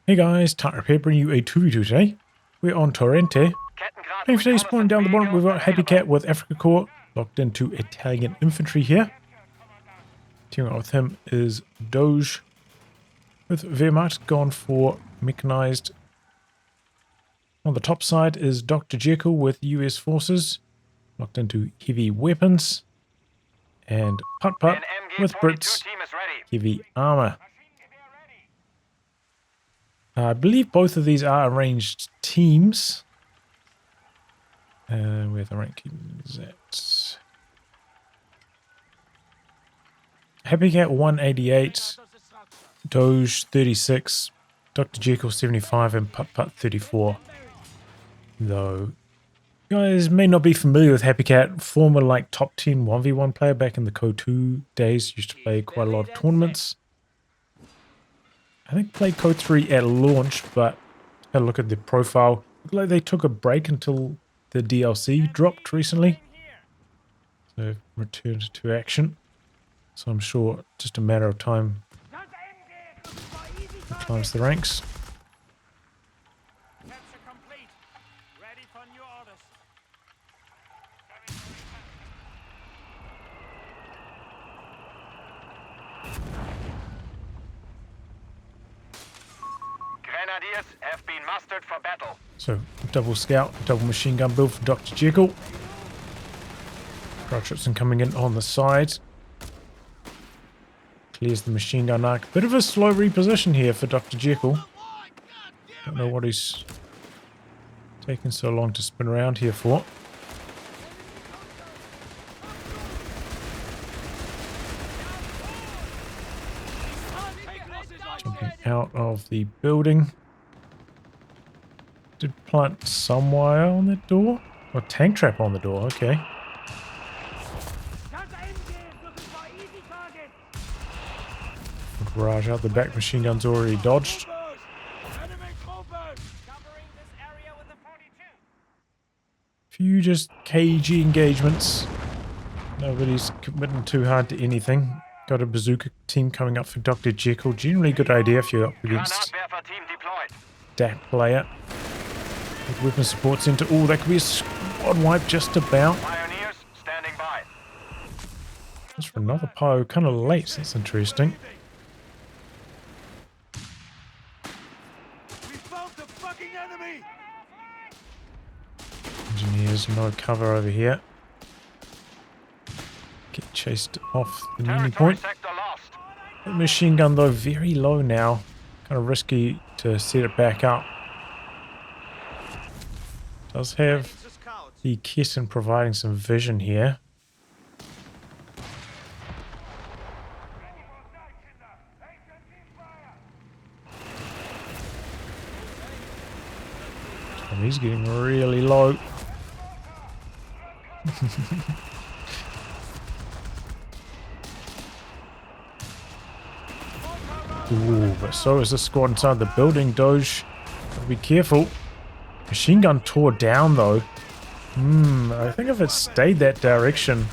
Hey guys, Tightrope here, bringing you a 2v2 today. We're on Torrente. Playing for today, spawning down the bottom, we've got Happycat with Afrika Corps, locked into Italian Infantry here. Teaming up with him is Doge, with Werhmacht gone for Mechanized. On the top side is Dr. Jekyll with US forces, locked into heavy weapons. And PutPut with Brits, heavy armor. I believe both of these are arranged teams. Where the ranking is at. Happycat 188, Doge 36, Dr. Jekyll 75, and PutPut 34. Though, you guys may not be familiar with Happycat, former like top 10 1v1 player back in the COH3 days, used to play quite a lot of tournaments. I think played COH3 at launch, but had a look at the profile. Looked like they took a break until the DLC dropped recently. So returned to action. So I'm sure just a matter of time he climbs the ranks. Have been mustered for battle. So, double scout, double machine gun build for Dr. Jekyll. Rogerson coming in on the side. Clears the machine gun arc. Bit of a slow reposition here for Dr. Jekyll. Don't know what he's taking so long to spin around here for. Jumping out of the building. Did plant some wire on that door? Or tank trap on the door, okay. Barrage out the back, machine gun's already dodged. Few just KG engagements. Nobody's committing too hard to anything. Got a bazooka team coming up for Dr. Jekyll. Generally good idea if you're up against that player. With weapon support center. Oh, that could be a squad wipe just about. Pioneers standing by. That's for another pyro, kind of late. That's interesting. We found the fucking enemy. Engineers, no cover over here. Get chased off the meeting point. Sector lost. The machine gun though, very low now. Kind of risky to set it back up. Does have the Kessin providing some vision here. And he's getting really low. Ooh, but so is the squad inside the building, Doge. Gotta be careful. Machine gun tore down though. I think if it stayed that direction,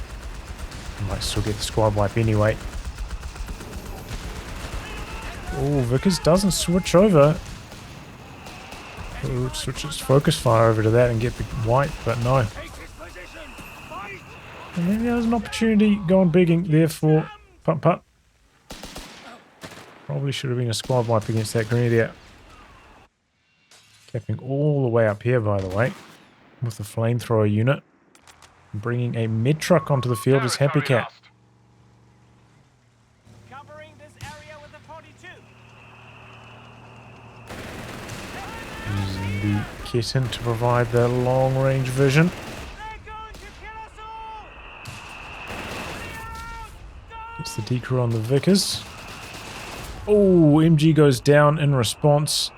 I might still get the squad wipe anyway. Oh, Vickers doesn't switch over. Ooh, switch its focus fire over to that and get the wipe, but no. And maybe there's an opportunity going bigging there for PutPut. Probably should have been a squad wipe against that grenadier. Capping all the way up here, by the way, with the flamethrower unit. Bringing a mid truck onto the field is Happycat. Covering this area with the 42. Using the Kessin to provide the long range vision. They're going to kill us all. Gets the decrew on the Vickers. Oh, MG goes down in response.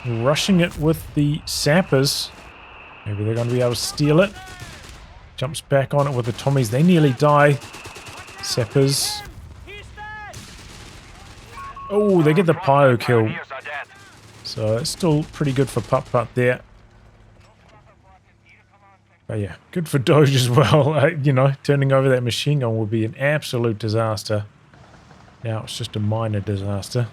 Rushing it with the sappers. Maybe they're going to be able to steal it. Jumps back on it with the Tommies. They nearly die. Sappers. Oh, they get the pyro kill. So it's still pretty good for PutPut there. But yeah, good for Doge as well. You know, turning over that machine gun would be an absolute disaster. Now it's just a minor disaster.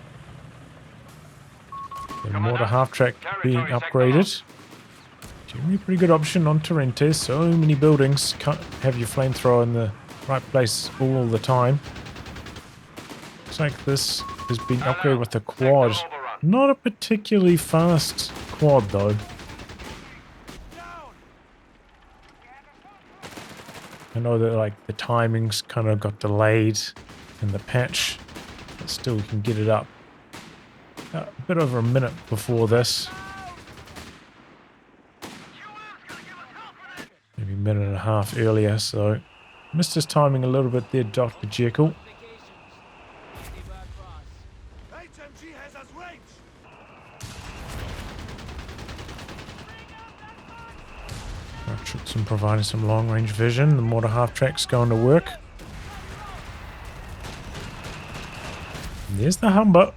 The mortar half-track being upgraded. Generally a pretty good option on Torrente. So many buildings. Can't have your flamethrower in the right place all the time. Looks like this has been upgraded with the quad. Not a particularly fast quad though. I know that like the timings kind of got delayed in the patch, but still we can get it up a bit over a minute before this. Maybe a minute and a half earlier, so missed his timing a little bit there, Dr. Jekyll. HMG has us range. Richardson providing some long-range vision. The mortar half-track's going to work. And there's the Humber.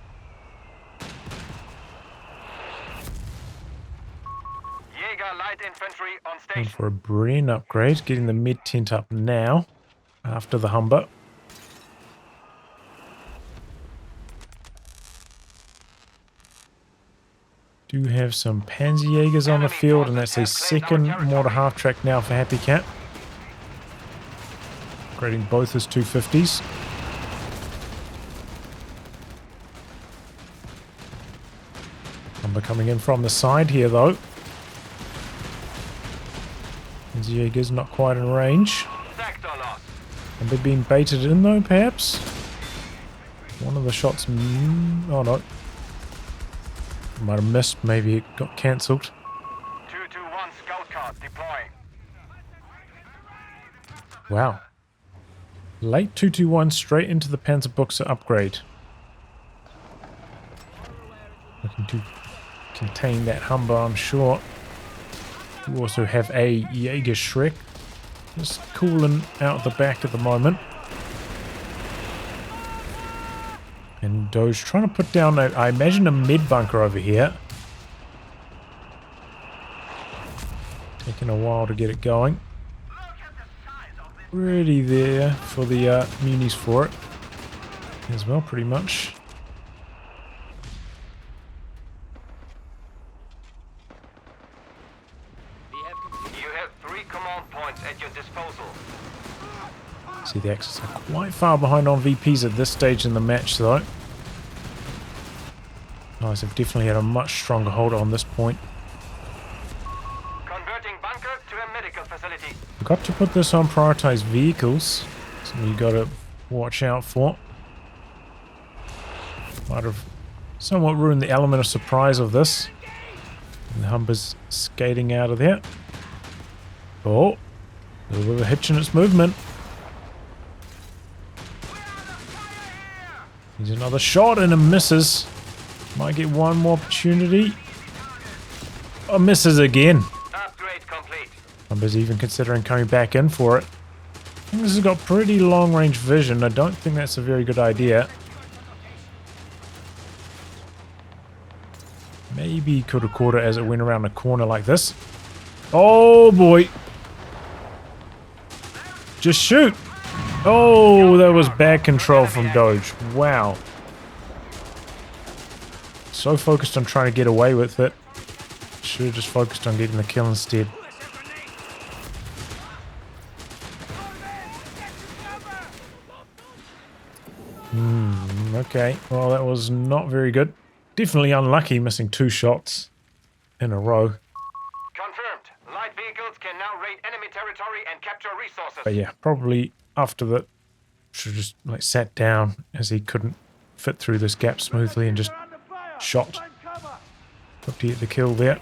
Jaeger light infantry on Going station. for a brilliant upgrade. Getting the mid tent up now after the Humber. Do have some Panzerjägers on the field, and that's a second mortar half-track now for Happycat. Upgrading both his 250s. Humber coming in from the side here though. Panzerjäger's not quite in range. And they're being baited in though, perhaps? One of the shots... oh no. Might have missed, maybe it got cancelled. 221 scout car deploying. Wow. Late 221 straight into the Panzerbuchse upgrade. Looking to contain that Humber, I'm sure. We also have a Jaeger Shrek. Just cooling out the back at the moment. And Doge trying to put down, I imagine, a mid bunker over here. Taking a while to get it going. Ready there for the munis for it. As well, pretty much. You have 3 command points at your disposal. See, the Axis are quite far behind on VPs at this stage in the match, though. Guys have definitely had a much stronger hold on this point. Converting bunker to a medical facility. Forgot to put this on prioritized vehicles. Something you got to watch out for. Might have somewhat ruined the element of surprise of this. And the Humber's skating out of there. Oh, a little bit of a hitch in its movement. He's another shot and it misses. Might get one more opportunity. Oh, misses again. Upgrade complete. Humber's even considering coming back in for it. I think this has got pretty long range vision. I don't think that's a very good idea. Maybe he could have caught it as it went around the corner like this. Oh boy. Just shoot. Oh, that was bad control from Doge. Wow. So focused on trying to get away with it. Should have just focused on getting the kill instead. Okay. Well, that was not very good. Definitely unlucky, missing 2 shots in a row. Confirmed. Light vehicles can now raid enemy territory and capture resources. But yeah, probably after that, should have just like sat down as he couldn't fit through this gap smoothly and just shot. Hope to get the kill there.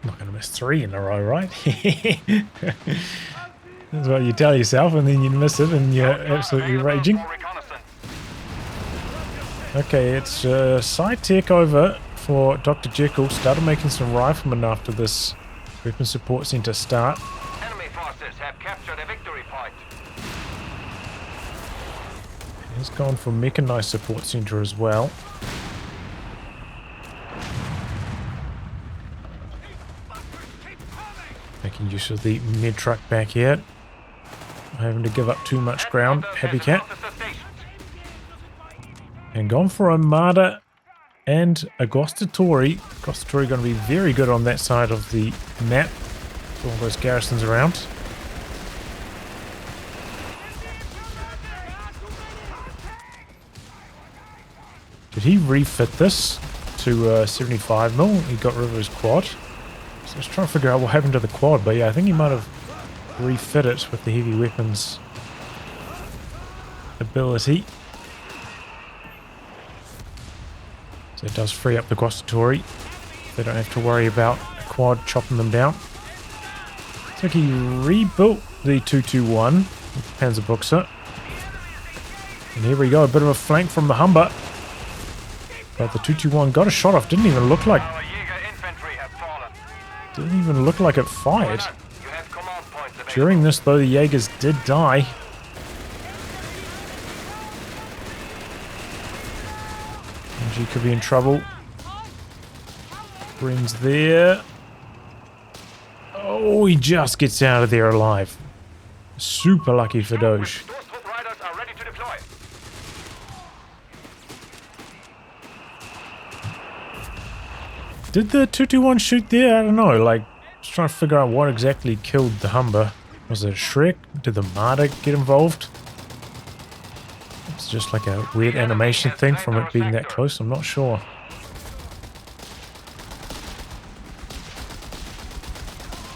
Not going to miss 3 in a row, right? That's what you tell yourself, and then you miss it and you're absolutely raging. Okay, it's side tech over for Dr. Jekyll. Started making some riflemen after this weapon support center start. Enemy forces have captured a victory point. He's gone for mechanized support center as well. Making use of the mid truck back here. Not having to give up too much ground. Happycat. And gone for Armada and a Guastatori. Guastatori going to be very good on that side of the map. All those garrisons around. Did he refit this to 75mm? He got rid of his quad. So I was trying to figure out what happened to the quad, but yeah, I think he might have refit it with the heavy weapons ability. So it does free up the Guastatori. They don't have to worry about the quad chopping them down. Looks like he rebuilt the 221 with Panzerbuchse. And here we go, a bit of a flank from the Humber. But the 221 got a shot off, didn't even look like... Didn't even look like it fired. During this though, the Jaegers did die. MG could be in trouble. Bren's there. Oh, he just gets out of there alive. Super lucky for Doge. Did the 221 shoot there? I don't know. Like, I was trying to figure out what exactly killed the Humber. Was it a Shrek? Did the Marder get involved? It's just like a weird animation thing from it being that close. I'm not sure.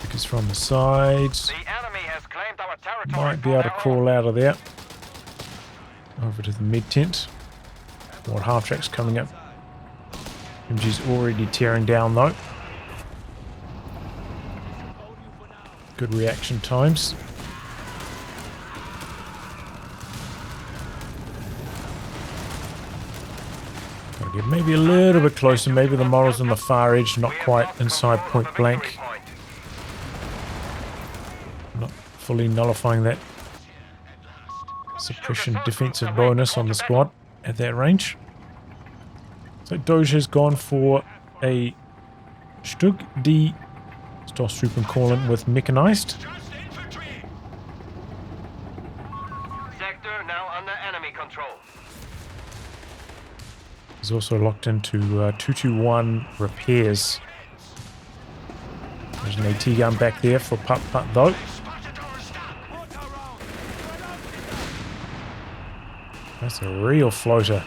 Because from the sides, might be able to crawl out of there. Over to the mid tent. More half tracks coming up. MG's already tearing down though. Good reaction times. Gotta get maybe a little bit closer. Maybe the models on the far edge, not quite inside point blank. Not fully nullifying that suppression defensive bonus on the squad at that range. So Doge has gone for a Stug D Stormtrooper with Mechanized. Sector now under enemy control. He's also locked into 221 repairs. There's an AT gun back there for PutPut though. That's a real floater.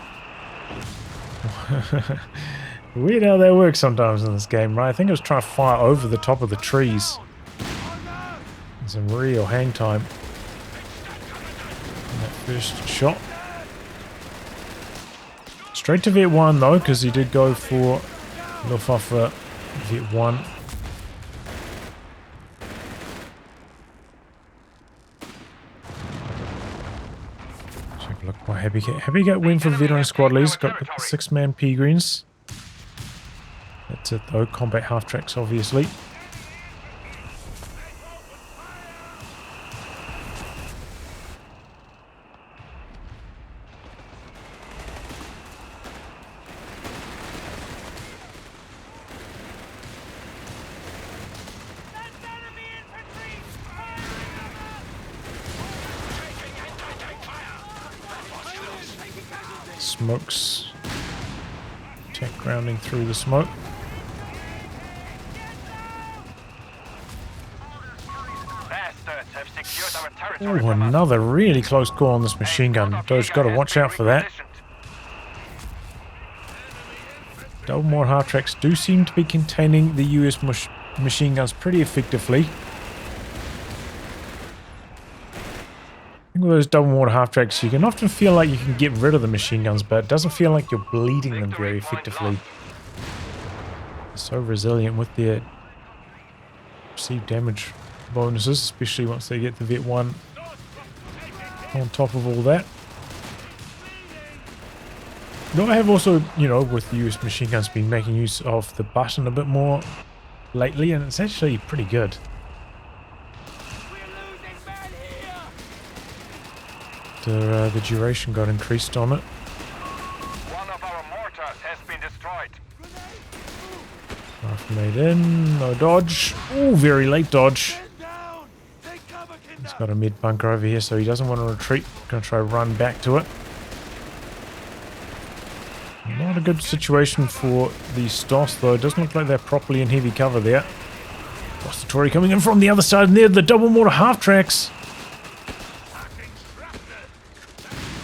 Weird how that works sometimes in this game, right? I think it was trying to fire over the top of the trees. Some real hang time in that first shot. Straight to Vet 1 though, because he did go for Luftwaffe Vet 1. Check a look by Happycat. Happycat went for veteran squad leaders, got the 6-man P greens. That's it though, combat half tracks obviously. Smokes. Tech grounding through the smoke. Oh, another really close call on this machine gun. Doge's got to watch out for that. Double more half tracks do seem to be containing the US machine guns pretty effectively. I think with those double mortar half tracks, you can often feel like you can get rid of the machine guns, but it doesn't feel like you're bleeding them very effectively. They're so resilient with their received damage bonuses, especially once they get the Vet 1 on top of all that. Though I have also, you know, with the US machine guns, been making use of the button a bit more lately, and it's actually pretty good. The duration got increased on it. One of our mortars has been destroyed. Rifle made in, no dodge. Oh, very late dodge. He's got a mid bunker over here, so he doesn't want to retreat. Gonna try to run back to it. Not a good situation for the Stoss, though. It doesn't look like they're properly in heavy cover there. Tory coming in from the other side, and there the double mortar half tracks.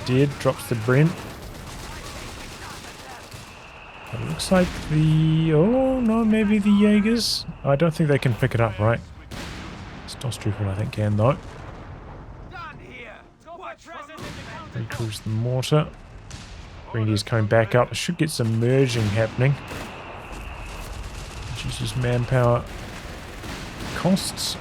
Dead, drops the Brent. It looks like the... oh, no, maybe the Jaegers. I don't think they can pick it up, right? Stoss Trooper, I think, can, though. Recruits the mortar. Grenadier's coming back up. Should get some merging happening. Reduces manpower costs.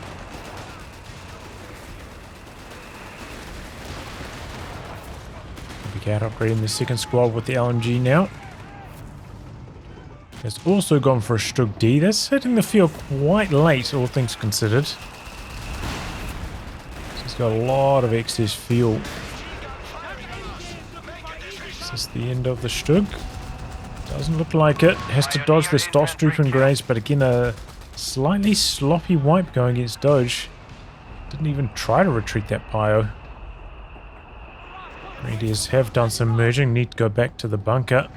Happycat upgrading the second squad with the LMG now. It's also gone for a Strug D. That's hitting the field quite late, all things considered. So he's got a lot of excess fuel. Is this the end of the Strug? Doesn't look like it. Has to dodge the Stoss Trooper and Graves, but again a slightly sloppy wipe going against Doge. Didn't even try to retreat that Pio. Grenadiers have done some merging, need to go back to the bunker.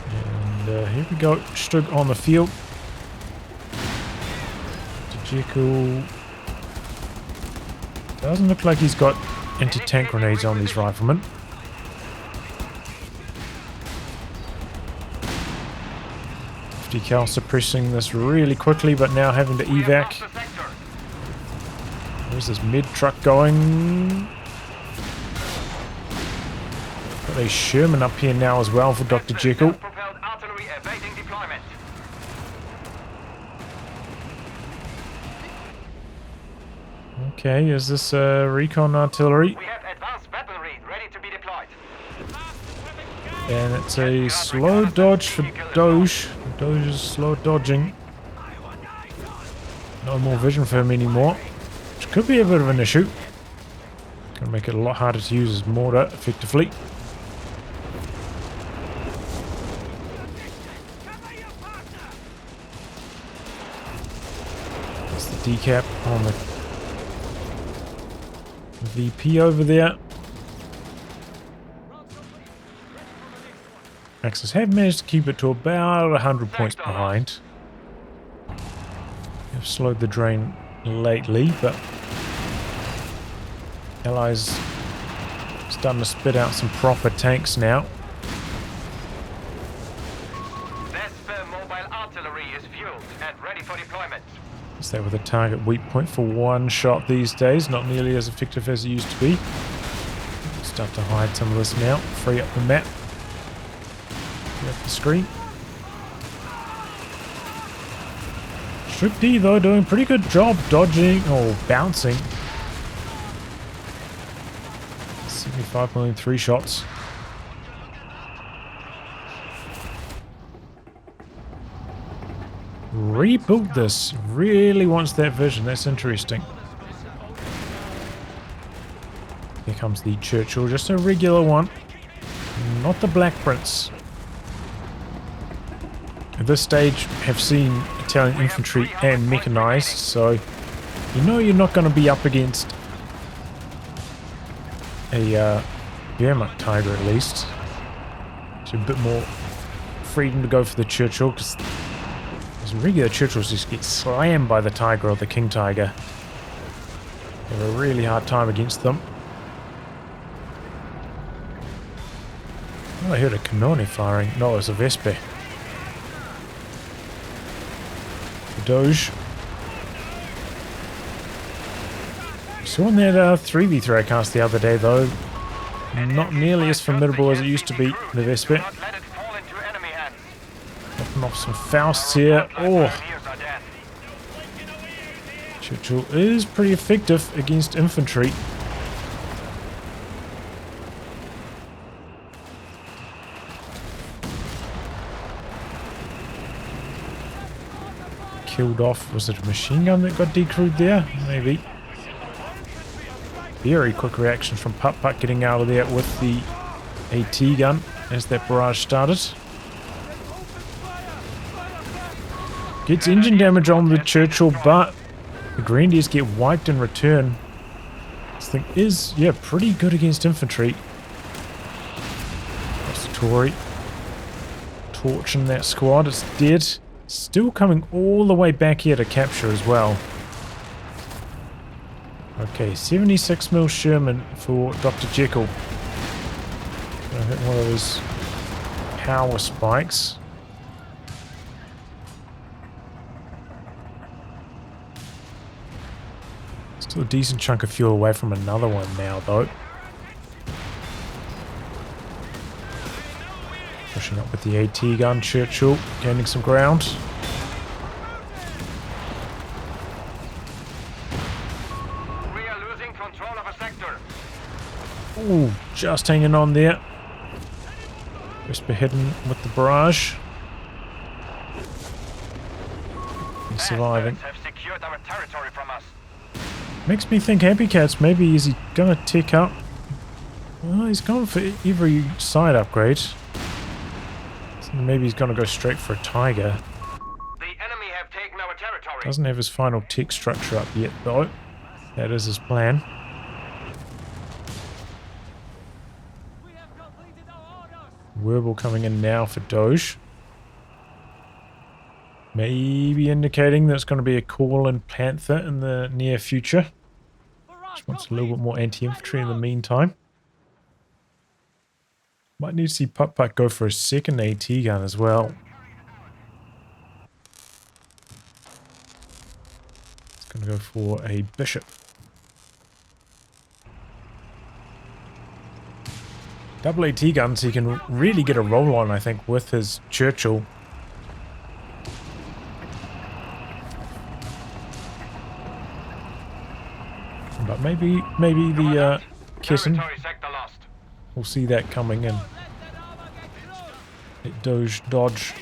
And here we go, Strug on the field. Jekyll doesn't look like he's got anti-tank grenades on these riflemen. Cal suppressing this really quickly, but now having to evac. Where's this mid truck going? Got a Sherman up here now as well for Dr. Jekyll. Okay, is this recon artillery? We have advanced weaponry ready to be deployed. And it's a slow dodge for Doge. Doge is slow dodging. No more vision for him anymore, which could be a bit of an issue. Gonna make it a lot harder to use his mortar effectively. That's the decap on the VP over there. Axis have managed to keep it to about 100 points behind. Have slowed the drain lately, but Allies starting to spit out some proper tanks now. This mobile artillery is fueled and ready for deployment. Stay with a target weak point for one shot these days, not nearly as effective as it used to be. Start to hide some of this now, free up the map. Up the screen. Strug D though doing a pretty good job dodging or bouncing. 75.3 shots. Rebuild this. Really wants that vision. That's interesting. Here comes the Churchill, just a regular one. Not the Black Prince. At this stage, have seen Italian infantry and mechanized, so you know you're not going to be up against a Werhmacht Tiger at least. So a bit more freedom to go for the Churchill, because regular Churchills just get slammed by the Tiger or the King Tiger. You have a really hard time against them. Oh, I heard a Cannone firing. No, it was a Vespe. Doge. Saw in that 3v3 I cast the other day though. Not nearly as formidable as it used to be, the Vespe. Popping off some Fausts here. Oh! Churchill is pretty effective against infantry. Killed off, was it a machine gun that got decrewed there? Maybe. Very quick reaction from PutPut getting out of there with the AT gun as that barrage started. Gets engine damage on the Churchill, but the Grenadiers get wiped in return. This thing is, yeah, pretty good against infantry. That's the Tory. Torching that squad. It's dead. Still coming all the way back here to capture as well. Okay, 76mm Sherman for Dr. Jekyll. Gonna hit one of his power spikes. Still a decent chunk of fuel away from another one now, though. Pushing up with the AT gun, Churchill gaining some ground. We are losing control of a sector. Ooh, just hanging on there. Whisper hidden with the barrage. He's surviving. Have secured our territory from us. Makes me think Happycats, maybe is he gonna tick up? Well, he's gone for every side upgrade. So maybe he's gonna go straight for a Tiger. The enemy have taken our territory. Doesn't have his final tech structure up yet though. That is his plan. Verbal coming in now for Doge. Maybe indicating there's going to be a call in Panther in the near future. Just wants a little bit more anti-infantry in the meantime. Might need to see PutPut go for a second AT gun as well. It's going to go for a Bishop. Double AT guns, he can really get a roll on, I think, with his Churchill. But maybe the Kitten, we'll see that coming in. Let Doge dodge.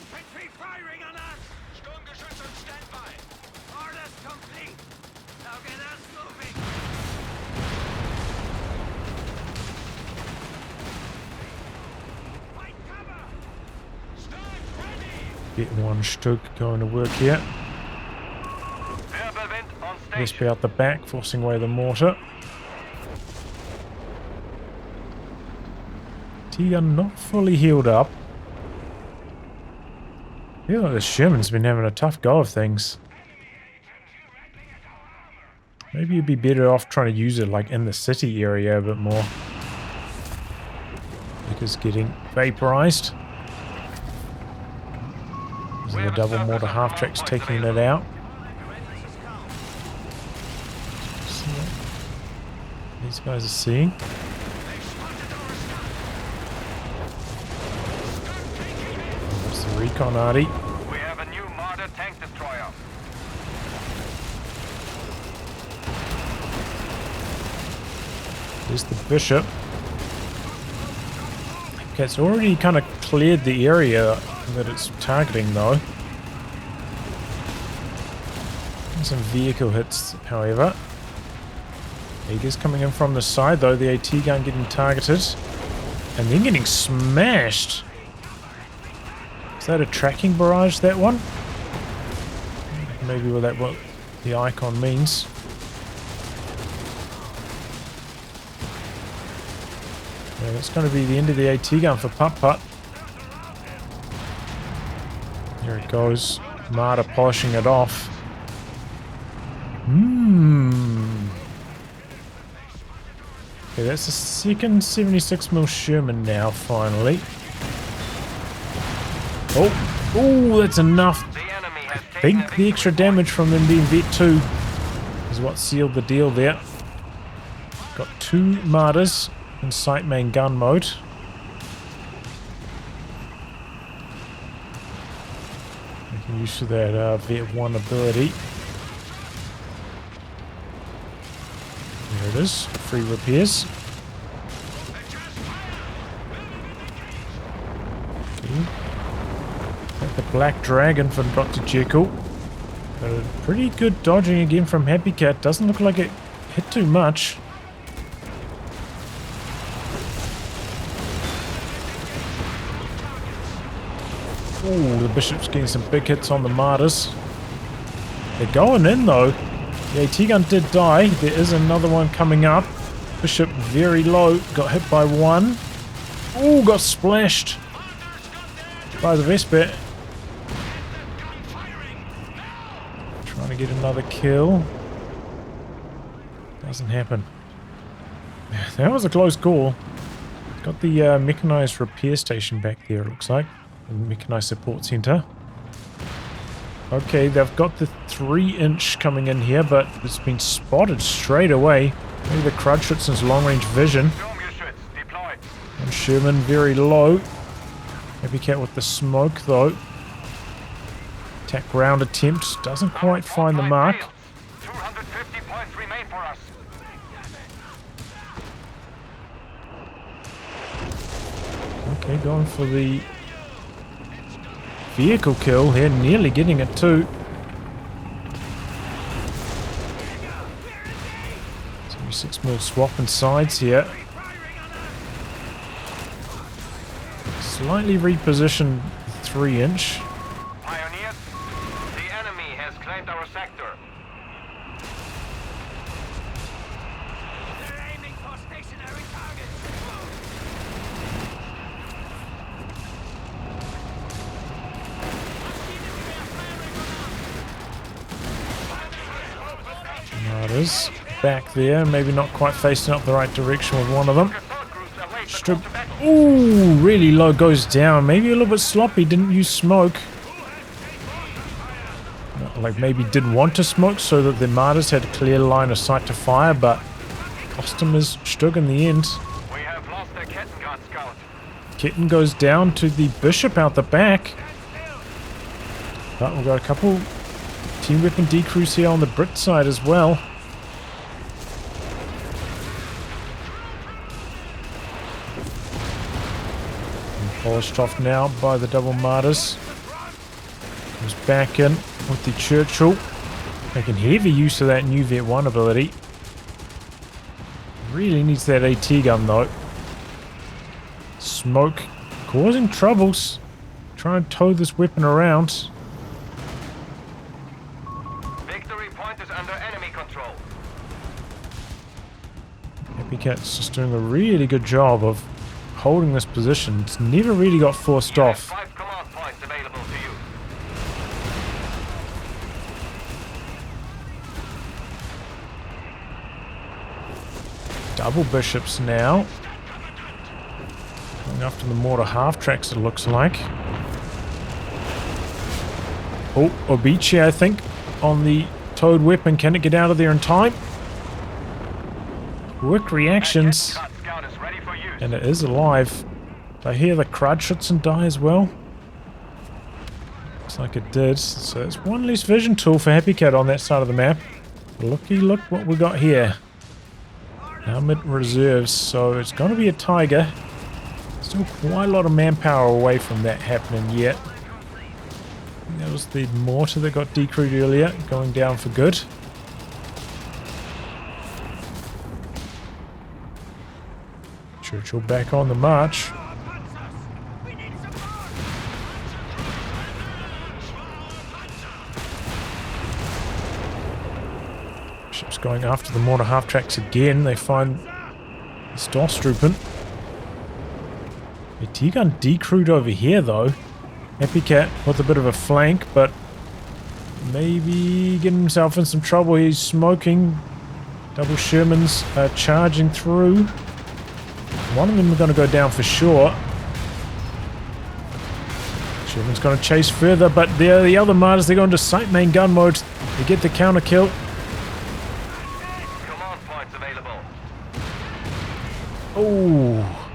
Get one Stug going to work here. Whisper out the back, forcing away the mortar. T-gun not fully healed up. I feel like the Sherman's been having a tough go of things. Maybe you'd be better off trying to use it like in the city area a bit more. Because getting vaporized. The double mortar half track's taking it out. See what these guys are seeing. What's the recon, Artie? We have a new modern tank destroyer. There's the Bishop. Okay, it's already kind of cleared the area that it's targeting though. Some vehicle hits, however. Eagers coming in from the side though, the AT gun getting targeted. And then getting smashed. Is that a tracking barrage, that one? Maybe that what the icon means. Yeah, that's going to be the end of the AT gun for PutPut. Here it goes. Marta polishing it off. Okay, that's the second 76mm Sherman now, finally. Oh, that's enough. I think the extra damage from them being Vet 2 is what sealed the deal there. Got two Martyrs in sight main gun mode. Making use of that Vet 1 ability. There it is, free repairs. Okay. Got the Black Dragon from Dr. Jekyll. Got a pretty good dodging again from Happycat. Doesn't look like it hit too much. Ooh, the Bishop's getting some big hits on the Martyrs. They're going in though. The AT gun did die. There is another one coming up. Bishop very low. Got hit by one. Oh, got splashed by the Vesper. Trying to get another kill. Doesn't happen. That was a close call. Got the mechanized repair station back there, it looks like. The mechanized support center. Okay, they've got the 3-inch coming in here, but it's been spotted straight away. Maybe the Crudschützen's long-range vision. And Sherman very low. Happycat with the smoke, though. Attack ground attempt. Doesn't quite find the mark. 250 points remain for us. Okay, going for the vehicle kill here. Nearly getting it, too. 6mm swapping sides here. Slightly repositioned 3-inch. Pioneers, the enemy has claimed our sector. They're aiming for stationary targets. Martyrs back there, maybe not quite facing up the right direction with one of them. Strip. Ooh, really low, goes down. Maybe a little bit sloppy, didn't use smoke. Like maybe didn't want to smoke so that the Martyrs had a clear line of sight to fire, but cost him his Stug in the end. We have lost the Kettenguard scout. Kitten goes down to the Bishop out the back. But we've got a couple team weapon decrews here on the Brit side as well. Polished off now by the double Martyrs. Comes back in with the Churchill. Making heavy use of that new Vet 1 ability. Really needs that AT gun though. Smoke causing troubles. Try and tow this weapon around. Victory point is under enemy control. Happycat's just doing a really good job of holding this position. It's never really got forced off. 5 command points available to you. Double Bishops now. Going after the mortar half-tracks, it looks like. Oh, Obici, I think, on the towed weapon. Can it get out of there in time? Quick reactions. And it is alive. Did I hear the Crudschützen die as well? Looks like it did. So it's one less vision tool for Happycat on that side of the map. Looky, look what we got here. Helmet reserves. So it's going to be a Tiger. Still quite a lot of manpower away from that happening yet. I think that was the mortar that got decrewed earlier. Going down for good. Churchill back on the march. Ship's going after the mortar half-tracks again. They find the Stormtrooper. A T-gun decrewed over here though. Happycat with a bit of a flank, but maybe getting himself in some trouble. He's smoking. Double Shermans charging through. One of them are going to go down for sure. Sherman's going to chase further, but the other Martyrs, they're going to sight main gun mode. They get the counter kill. Command points available. Oh.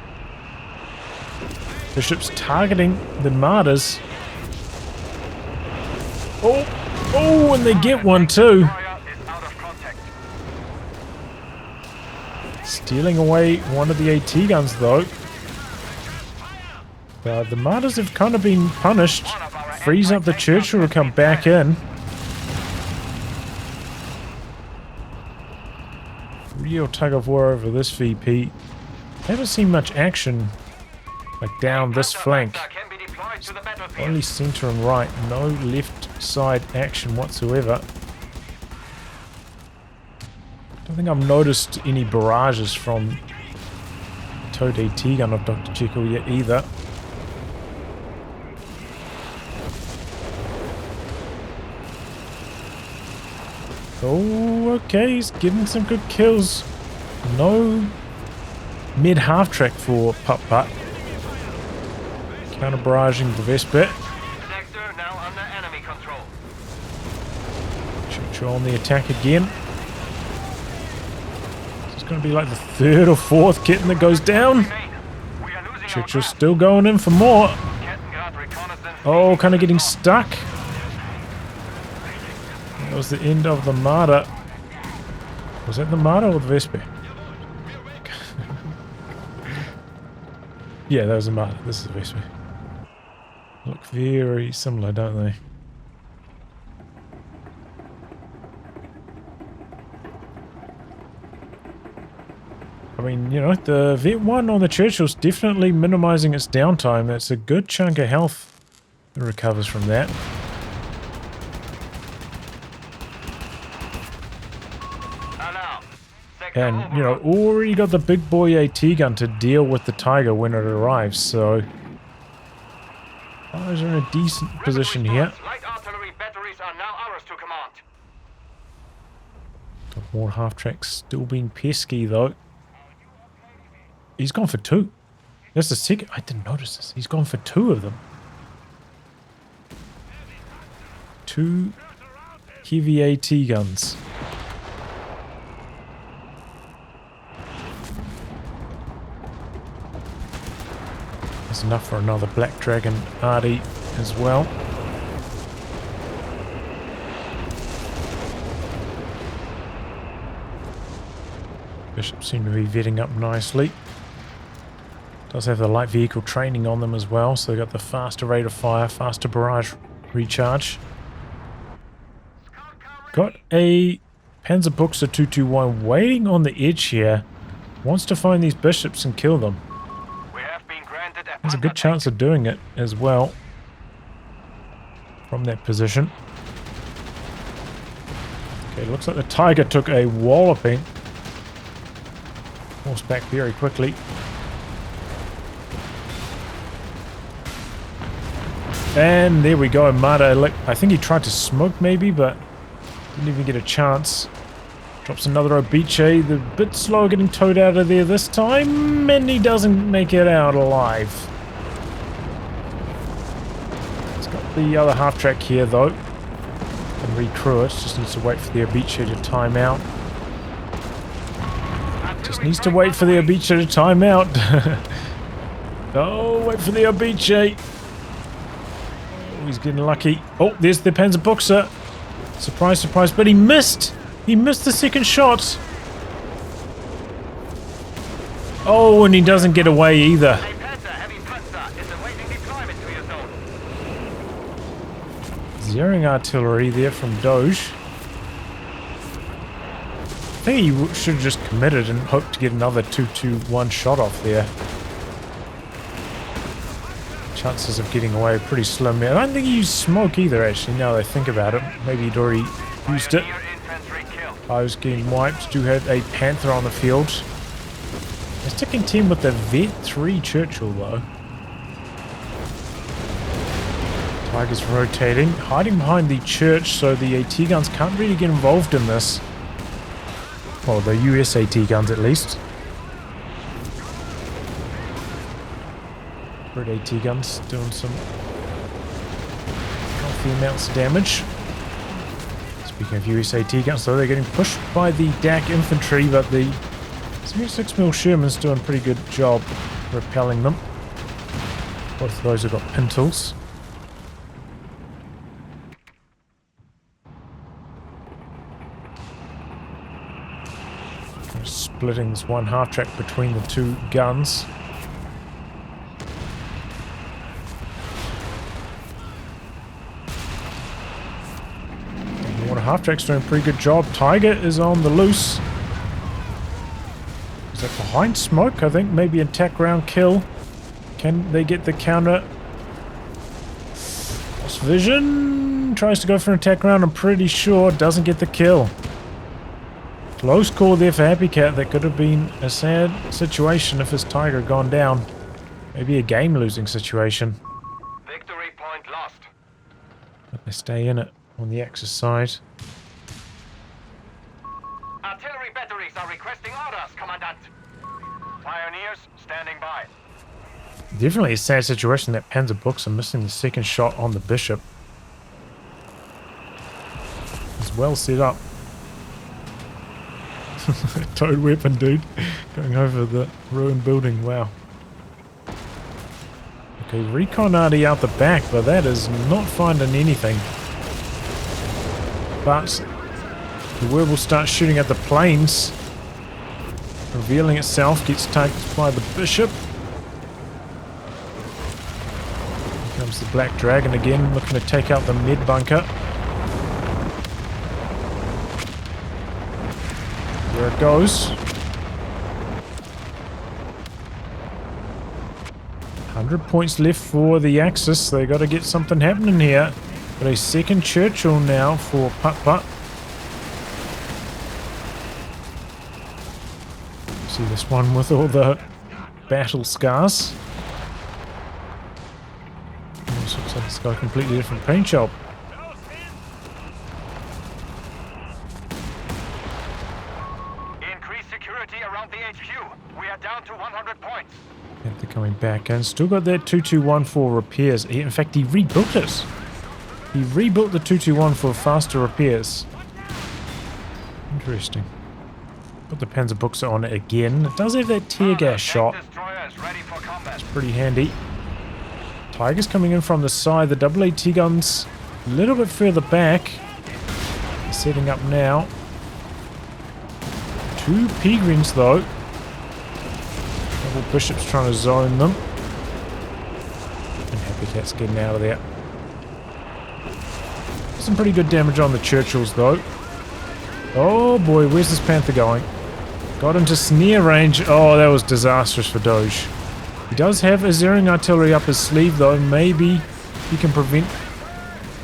Bishop's targeting the Martyrs. Oh, and they get one too. Stealing away one of the AT guns though. The Martyrs have kind of been punished. Freeze up the Churchill to come back in. Real tug of war over this VP. Haven't seen much action like down this flank. Only center and right. No left side action whatsoever. Don't think I've noticed any barrages from towed AT gun of Dr. Jekyll yet either. Oh, okay, he's getting some good kills. No mid half track for PutPut. Counter barraging the Vespa. Sector now under enemy control. Churchill on the attack again. It's going to be like the third or fourth kitten that goes down. We are losing Churchill's still going in for more. Oh, kind of getting stuck. That was the end of the Marder. Was that the Marder or the Vespa? Yeah, that was the Marder. This is the Vespa. Look very similar, don't they? I mean, you know, the Vet 1 on the Churchill's definitely minimizing its downtime. That's a good chunk of health that recovers from that. And, you know, already got the big boy AT gun to deal with the Tiger when it arrives, so... Guys are in a decent position here. Light artillery batteries are now ours to command. Got more half-tracks still being pesky, though. He's gone for 2. That's the second... I didn't notice this. He's gone for 2 of them. 2 heavy AT guns. There's enough for another Black Dragon Arty as well. Bishops seem to be vetting up nicely. Does have the light vehicle training on them as well, so they've got the faster rate of fire, faster barrage recharge. Got a Panzerbuchse 221 waiting on the edge here. Wants to find these bishops and kill them. There's a good chance of doing it as well from that position. Okay, looks like the Tiger took a walloping. Horseback very quickly. And there we go, Marder. I think he tried to smoke maybe, but didn't even get a chance. Drops another Obiche. They're a bit slow getting towed out of there this time, and he doesn't make it out alive. He's got the other half track here though. And recrew it. Just needs to wait for the Obiche to time out. Just needs to wait for the Obiche to time out. Oh, wait for the Obiche. Oh, he's getting lucky. Oh, there's the Panzerbuchse. Surprise, surprise, but he missed! He missed the second shot! Oh, and he doesn't get away either. Zeroing artillery there from Doge. I think he should have just committed and hoped to get another 2-2-1 shot off there. Chances of getting away are pretty slim. I don't think he used smoke either, actually, now that I think about it. Maybe he'd already used it. I was getting wiped. Do have a Panther on the field. They're sticking team with the Vet 3 Churchill, though. Tiger's rotating. Hiding behind the church, so the AT guns can't really get involved in this. Well, the US AT guns, at least. Red AT guns doing some healthy amounts of damage. Speaking of US AT guns, though, they're getting pushed by the DAC infantry, but the 76mm Sherman's doing a pretty good job repelling them. Both of those have got pintles. Splitting this one half track between the two guns. Water half track's doing a pretty good job. Tiger is on the loose. Is that behind smoke? I think maybe attack round kill. Can they get the counter? Lost vision. Tries to go for an attack round. I'm pretty sure doesn't get the kill. Close call there for Happycat. That could have been a sad situation if his Tiger had gone down. Maybe a game-losing situation. Victory point lost. But they stay in it on the Axis side. Artillery batteries are requesting orders, Commandant. Pioneers standing by. Definitely a sad situation that Panzer Books are missing the second shot on the Bishop. It's well set up. Towed weapon, dude. Going over the ruined building. Wow. Okay, recon arty out the back, but that is not finding anything. But the Werb will start shooting at the planes. Revealing itself, gets targeted by the Bishop. Here comes the Black Dragon again, looking to take out the mid bunker. There it goes. 100 points left for the Axis. They got to get something happening here. Got a second Churchill now for PutPut. See this one with all the battle scars. This looks like it's got a completely different paint job. Around the HQ. We are down to 100 points. And they're coming back and still got that 2214 for repairs. In fact, he rebuilt it. He rebuilt the 2214 for faster repairs. Interesting. Put the Panzer Buchse on it again. It does have that tear gas shot. It's pretty handy. Tiger's coming in from the side. The double AT guns a little bit further back. They're setting up now. 2 Peregrines though. Double Bishops trying to zone them. And Happycat's getting out of there. Some pretty good damage on the Churchills though. Oh boy, where's this Panther going? Got into snare range. Oh, that was disastrous for Doge. He does have a zeroing artillery up his sleeve though. Maybe he can prevent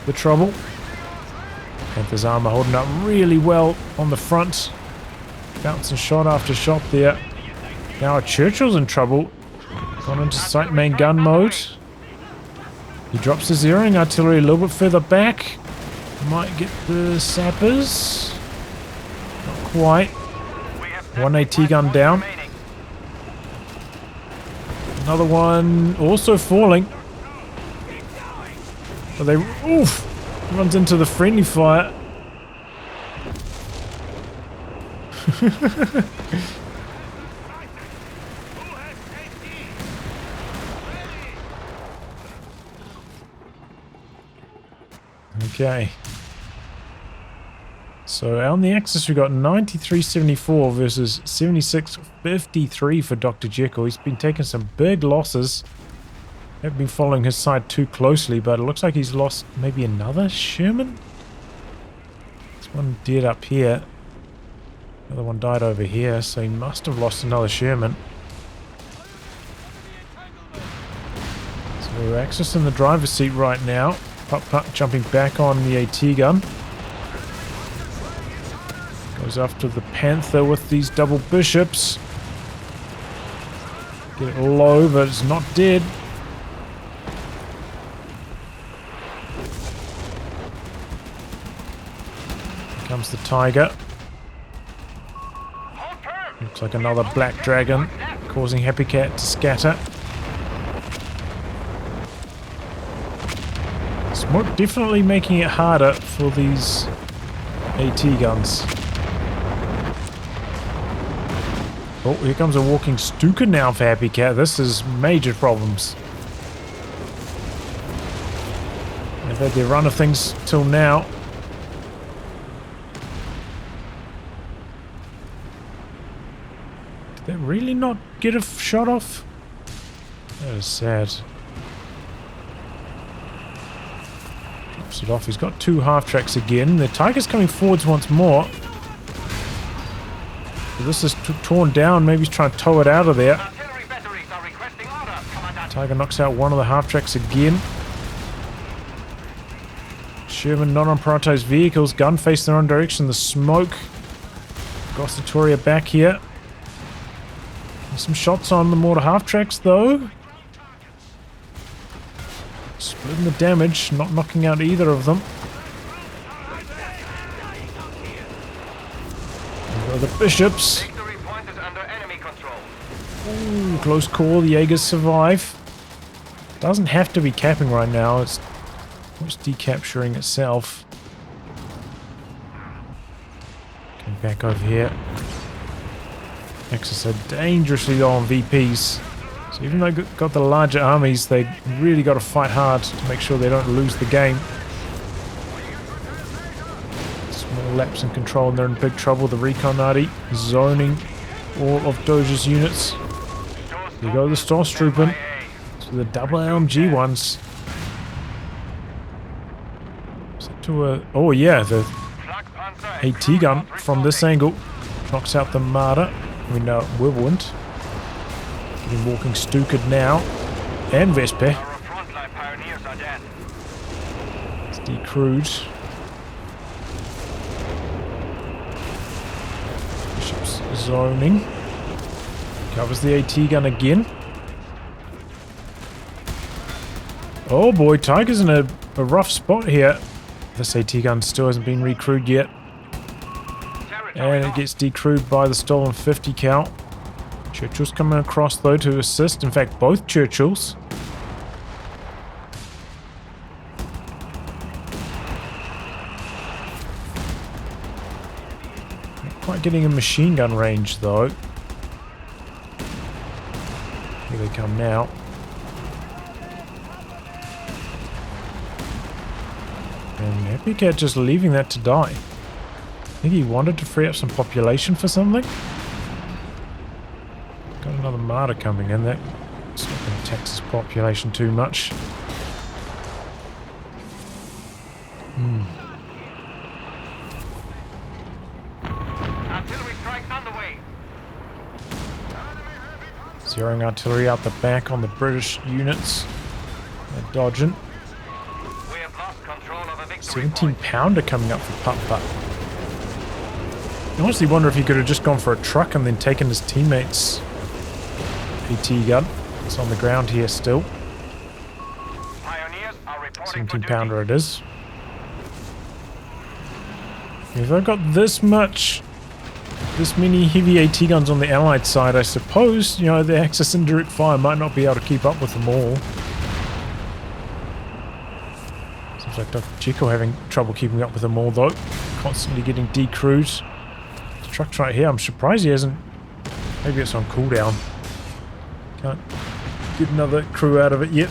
the trouble. Panther's armor holding up really well on the front. Bouncing shot after shot there. Now Churchill's in trouble. Gone into sight main gun mode. He drops the zeroing artillery a little bit further back. Might get the sappers. Not quite. 1 AT gun down. Another one also falling. But they... Oof! Runs into the friendly fire. Okay. So on the Axis we got 93.74 versus 76.53 for Dr. Jekyll. He's been taking some big losses. Haven't been following his side too closely, but it looks like he's lost maybe another Sherman? There's one dead up here. Another one died over here, so he must have lost another Sherman. So Axis in the driver's seat right now. PutPut jumping back on the AT gun. Goes after the Panther with these double Bishops. Get it low, but it's not dead. Here comes the Tiger. Looks like another Black Dragon, causing Happycat to scatter. Smoke definitely making it harder for these AT guns. Oh, here comes a walking Stuka now for Happycat. This is major problems. They've had their run of things till now. Did that really not get a shot off? That is sad. Drops it off. He's got 2 half-tracks again. The Tiger's coming forwards once more. So this is torn down. Maybe he's trying to tow it out of there. Tiger knocks out one of the half-tracks again. Sherman not on prioritized vehicles. Gun facing their own direction. The smoke Gossatoria back here. There's some shots on the mortar half-tracks though. Splitting the damage, not knocking out either of them. There go the bishops. Victory point is under enemy control. Ooh, close call. The Jaegers survive. Doesn't have to be capping right now. It's decapturing itself. Getting back over here. Axis are dangerously low on VPs. So even though they've got the larger armies, they really got to fight hard to make sure they don't lose the game. Small lapse in control and they're in big trouble. The recon arty zoning all of Doge's units. There you go, the Stormtrooper. So the double LMG ones. Is it to a... Oh yeah, the AT gun from this angle knocks out the Marder. We know Whirlwind. Getting walking Stuka now. And Vespe. It's decrewed. Bishop's zoning. Covers the AT gun again. Oh boy, Tiger's in a rough spot here. This AT gun still hasn't been recrewed yet. And it gets decrewed by the stolen 50 cal. Churchill's coming across though to assist. In fact, both Churchills. Not quite getting a machine gun range though. Here they come now. And Happycat just leaving that to die. I think he wanted to free up some population for something. Got another martyr coming in. That's not going to tax his population too much. Artillery strike underway. Zeroing artillery out the back on the British units. They're dodging. We have lost control of a victory 17 point. pounder coming up for PutPut. I honestly wonder if he could have just gone for a truck and then taken his teammates' AT gun. It's on the ground here still. Pioneers are reporting 17 for pounder it is. If I've got this many heavy AT guns on the Allied side, I suppose, you know, the Axis indirect fire might not be able to keep up with them all. Seems like Dr. Jekyll having trouble keeping up with them all though. Constantly getting decrewed. The truck's right here. I'm surprised he hasn't... Maybe it's on cooldown. Can't get another crew out of it yet.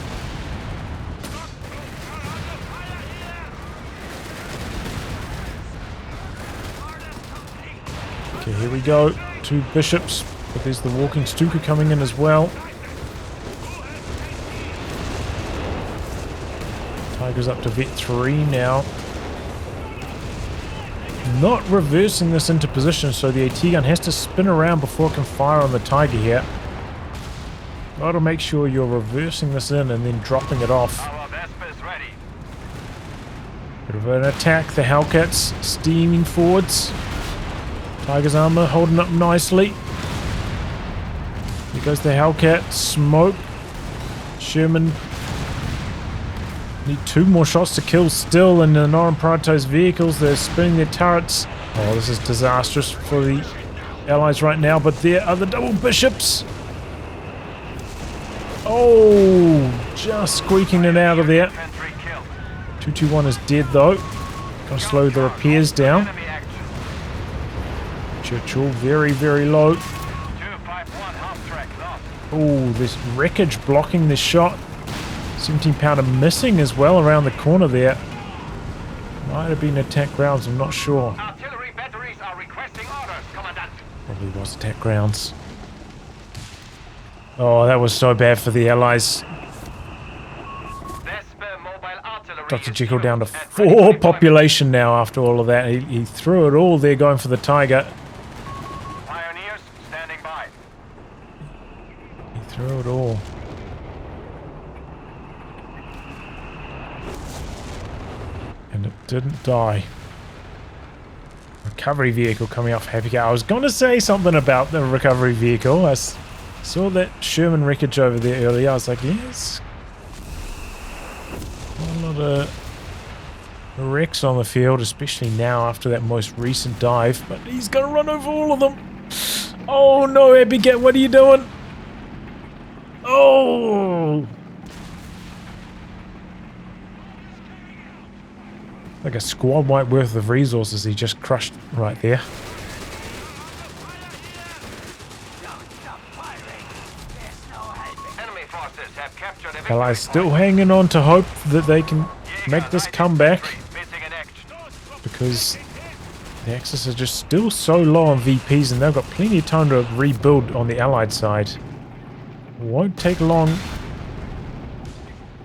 Okay, here we go. 2 bishops, but there's the walking Stuka coming in as well. Tiger's up to vet 3 now. Not reversing this into position, so the AT gun has to spin around before it can fire on the Tiger here. Gotta make sure you're reversing this in and then dropping it off. Our Vespa is ready. Bit of an attack. The Hellcats steaming forwards. Tiger's armor holding up nicely. Here goes the Hellcat. Smoke. Sherman. Need 2 more shots to kill still in the non-prioritized vehicles. They're spinning their turrets. Oh, this is disastrous for the Allies right now, but there are the double bishops. Oh, just squeaking it out of there. Infantry killed. 221 is dead though. Gonna slow the repairs down. Enemy action. Churchill very, very low. 251 half track lost. Oh, there's wreckage blocking this shot. 17 pounder missing as well around the corner there. Might have been attack grounds, I'm not sure. Artillery batteries are requesting orders, Commandant. Probably was attack grounds. Oh, that was so bad for the Allies. Vespa mobile artillery Dr. is Jekyll down to at 4 ready population now after all of that. He threw it all there going for the Tiger. Pioneers standing by. He threw it all. And it didn't die. recovery vehicle coming off Happycat. I was going to say something about the recovery vehicle. I saw that Sherman wreckage over there earlier. I was like, yes. A lot of wrecks on the field, especially now after that most recent dive. But he's going to run over all of them. Oh no, Happycat, what are you doing? Oh! Like a squad wide worth of resources he just crushed right there. Allies still hanging on to hope that they can make this comeback, because the Axis are just still so low on VPs and they've got plenty of time to rebuild on the Allied side. Won't take long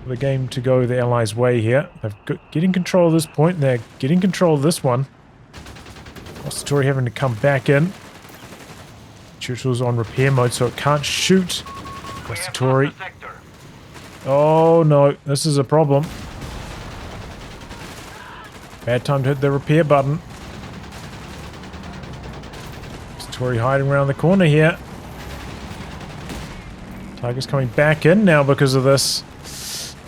for the game to go the Allies' way here. They're getting control of this point. They're getting control of this one. Tory having to come back in. Churchill's on repair mode, so it can't shoot. Tory. Oh no, this is a problem. Bad time to hit the repair button. Tory hiding around the corner here. Tiger's coming back in now because of this.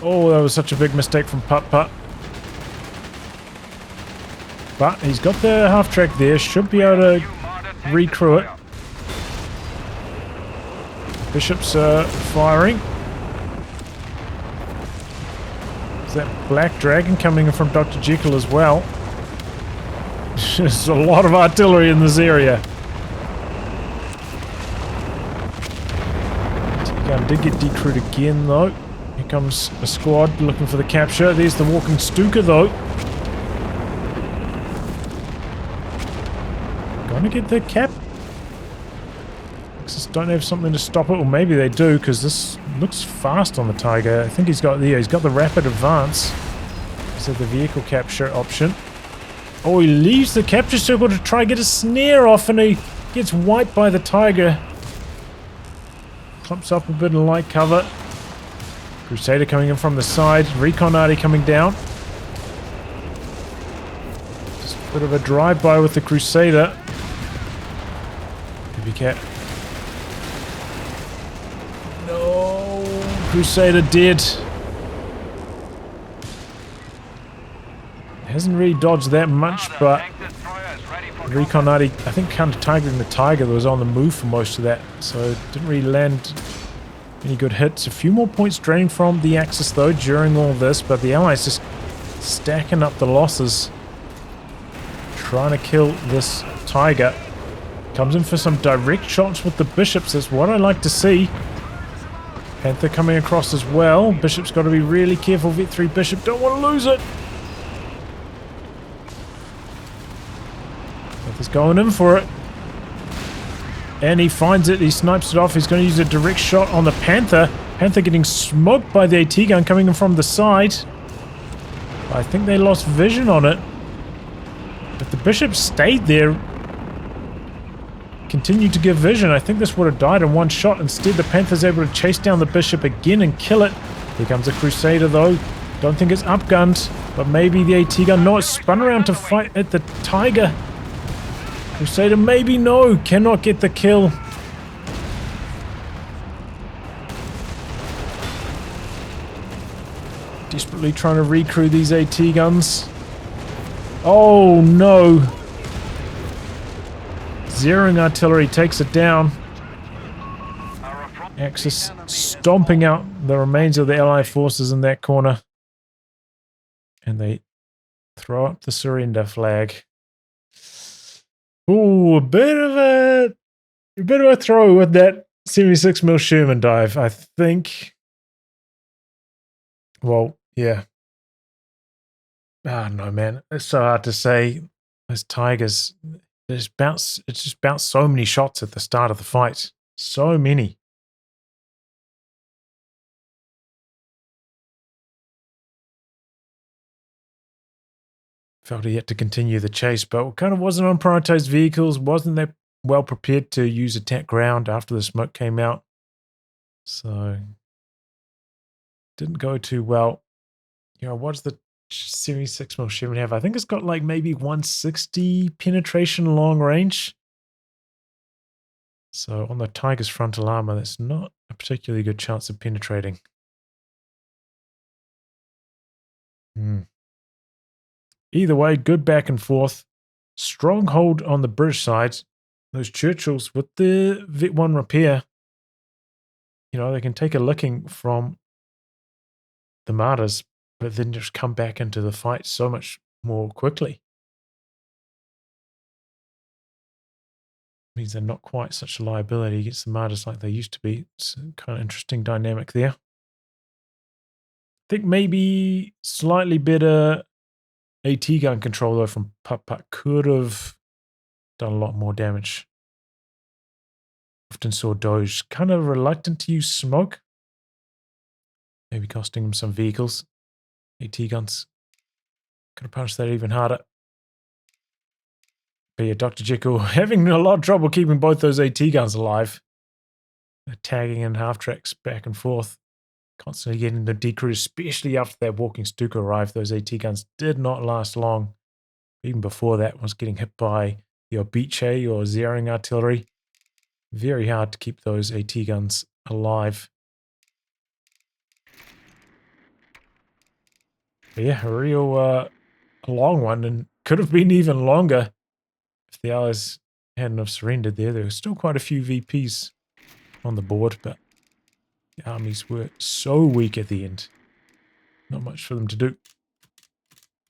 Oh, that was such a big mistake from PutPut. But he's got the half track there. Should be able to recrew it. Bishops firing. Is that Black Dragon coming in from Dr. Jekyll as well? There's a lot of artillery in this area. T-gun did get decrewed again though. Here comes a squad looking for the capture. There's the walking Stuka though. Gonna get the cap. Just don't have something to stop it, or maybe they do, because this looks fast on the Tiger. I think he's got the rapid advance. Is that the vehicle capture option? Oh, he leaves the capture circle to try and get a snare off, and he gets wiped by the Tiger. Clumps up a bit in light cover. Crusader coming in from the side. Recon Arty coming down. Just a bit of a drive-by with the Crusader. Happycat. No, Crusader dead. Hasn't really dodged that much, but Recon Arty, I think, counter-targeting the Tiger that was on the move for most of that, so it didn't really land any good hits. A few more points drained from the Axis though during all this, but the Allies just stacking up the losses, trying to kill this Tiger. Comes in for some direct shots with the Bishops. That's what I like to see. Panther coming across as well. Bishop's got to be really careful. Vet 3 Bishop, don't want to lose it. Panther's going in for it. And he finds it. He snipes it off. He's going to use a direct shot on the Panther. Panther getting smoked by the AT gun coming in from the side. I think they lost vision on it. But the Bishop stayed there. Continued to give vision. I think this would have died in one shot. Instead, the Panther's able to chase down the Bishop again and kill it. Here comes the Crusader though. Don't think it's upgunned, but maybe the AT gun. No, it's spun around to fight at the Tiger. Crusader maybe, no. Cannot get the kill. Desperately trying to recrew these AT guns. Oh no. Zeroing artillery takes it down. Axis stomping out the remains of the Allied forces in that corner. And they throw up the surrender flag. Ooh, a bit of a throw with that 76mm Sherman dive, I think. Well, yeah. I don't know, man. It's so hard to say. Those Tigers, it just bounced so many shots at the start of the fight. So many. Felt he had to continue the chase, but kind of wasn't on prioritized vehicles, wasn't that well prepared to use attack ground after the smoke came out. So, didn't go too well. You know, what's the 76 mil 7.5. I think it's got like maybe 160 penetration long range. So on the Tiger's frontal armor, that's not a particularly good chance of penetrating. Either way, good back and forth. Stronghold on the British side. Those Churchills with the Vet 1 repair, you know, they can take a licking from the Martyrs, but then just come back into the fight so much more quickly. Means they're not quite such a liability against the Martyrs like they used to be. It's a kind of interesting dynamic there. I think maybe slightly better AT gun control though from PutPut could have done a lot more damage. Often saw Doge kind of reluctant to use smoke. Maybe costing him some vehicles. AT guns. Could have punched that even harder. But yeah, Dr. Jekyll having a lot of trouble keeping both those AT guns alive. They're tagging in half tracks back and forth. Constantly getting the decrew, especially after that walking Stuka arrived. Those AT guns did not last long. Even before that was getting hit by your Beachay or Zering artillery. Very hard to keep those AT guns alive. But yeah, a real long one, and could have been even longer if the Allies hadn't have surrendered there. There were still quite a few VPs on the board, but the armies were so weak at the end. Not much for them to do.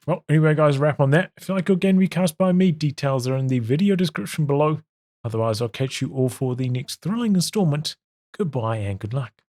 Well, anyway, guys, wrap on that. If you like your game recast by me, details are in the video description below. Otherwise, I'll catch you all for the next thrilling installment. Goodbye and good luck.